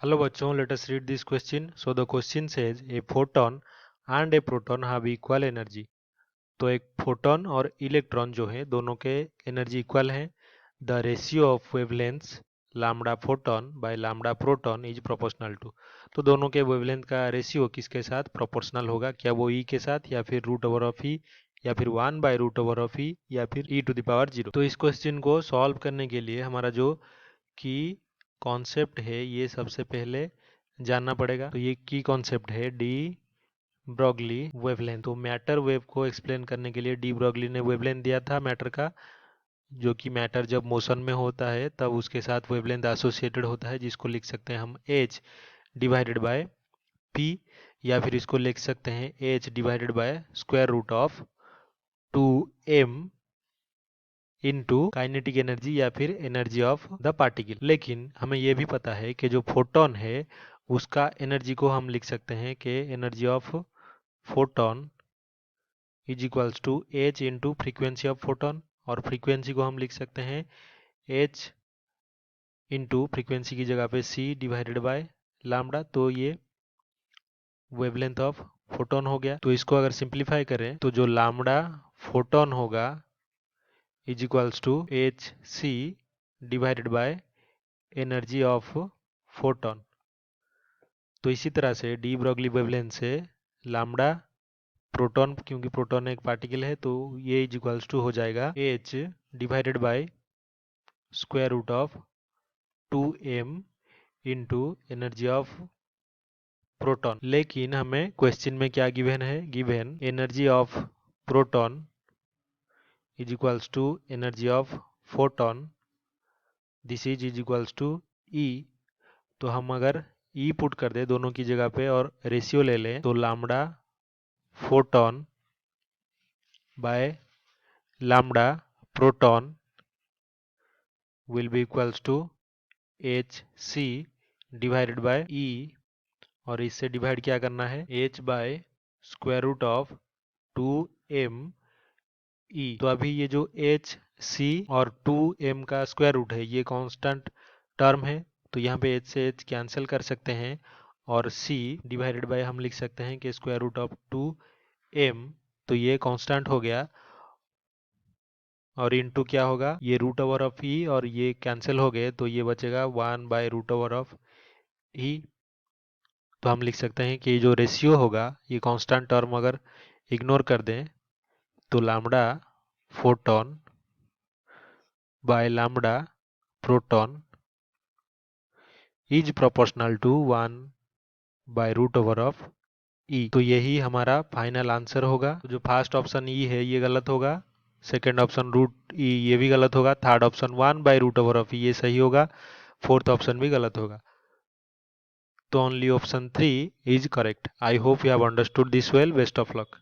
Hello बच्चों, let us read this question. So the question says a photon and a proton have equal energy. तो एक photon और electron जो है दोनों के एनर्जी इक्वल है. The ratio of wavelengths lambda photon by lambda proton is proportional to. तो दोनों के वेवलेंथ का रेशियो किसके साथ प्रोपोर्शनल होगा? क्या वो ई के साथ, या फिर रूट ओवर ऑफ ई, या फिर 1/√ओवर ऑफ ई, या फिर e⁻0. तो इस क्वेश्चन को सॉल्व करने के लिए हमारा जो की कॉन्सेप्ट है ये सबसे पहले जानना पड़ेगा. तो ये की कॉन्सेप्ट है डी ब्रॉगली वेवलेंथ. तो मैटर वेव को एक्सप्लेन करने के लिए डी ब्रॉगली ने वेवलेंथ दिया था मैटर का, जो कि मैटर जब मोशन में होता है तब उसके साथ वेवलेंथ एसोसिएटेड होता है, जिसको लिख सकते हैं हम एच डिवाइडेड बाय पी, या फिर इसको लिख सकते हैं h divided by square root of 2m into kinetic energy या फिर एनर्जी ऑफ द पार्टिकल. लेकिन हमें यह भी पता है कि जो फोटोन है उसका एनर्जी को हम लिख सकते हैं कि energy of photon is equals to h into frequency of photon, और फ्रीक्वेंसी को हम लिख सकते हैं एच इंटू फ्रीक्वेंसी की जगह पे सी डिवाइडेड बाय लैम्डा. तो ये वेवलेंथ ऑफ फोटोन हो गया. तो इसको अगर सिंप्लीफाई करें तो जो लैम्डा फोटोन होगा is equals to H C divided by energy of photon. तो इसी तरह से डी ब्रॉगली वेवलेंथ से लैम्डा प्रोटॉन, क्योंकि प्रोटॉन एक पार्टिकल है, तो ये इज इक्वल्स टू हो जाएगा h divided by square root of 2m into energy of proton. लेकिन हमें क्वेश्चन में क्या गिवन है? Given energy of proton is equals to energy of photon, this is equals to ई. तो हम अगर ई पुट कर दे दोनों की जगह पे और रेशियो ले लें तो lambda photon by lambda proton will be equals to H C divided by E, और इससे डिवाइड क्या करना है? H by square root of 2m E. तो अभी ये जो एच सी और 2m का स्क्वायर रूट है ये कांस्टेंट टर्म है, तो यहाँ पे एच से एच कैंसिल कर सकते हैं, और c डिवाइडेड बाय हम लिख सकते हैं कि स्क्वायर रूट ऑफ 2m. तो ये कांस्टेंट हो गया, और इनटू क्या होगा? ये रूट ओवर ऑफ ई और ये कैंसिल हो गए, तो ये बचेगा 1/√ओवर ऑफ ई. तो हम लिख सकते हैं कि जो रेशियो होगा ये कांस्टेंट टर्म अगर इग्नोर कर दें तो lambda photon by lambda proton is proportional to 1/√ओवर ऑफ ई. तो यही हमारा फाइनल आंसर होगा. तो जो फर्स्ट ऑप्शन ई है ये गलत होगा, सेकेंड ऑप्शन रूट ई ये भी गलत होगा, थर्ड ऑप्शन 1/√ओवर ऑफ ई ये सही होगा, फोर्थ ऑप्शन भी गलत होगा. तो only option 3 is correct. I hope you have understood this well. Best of luck.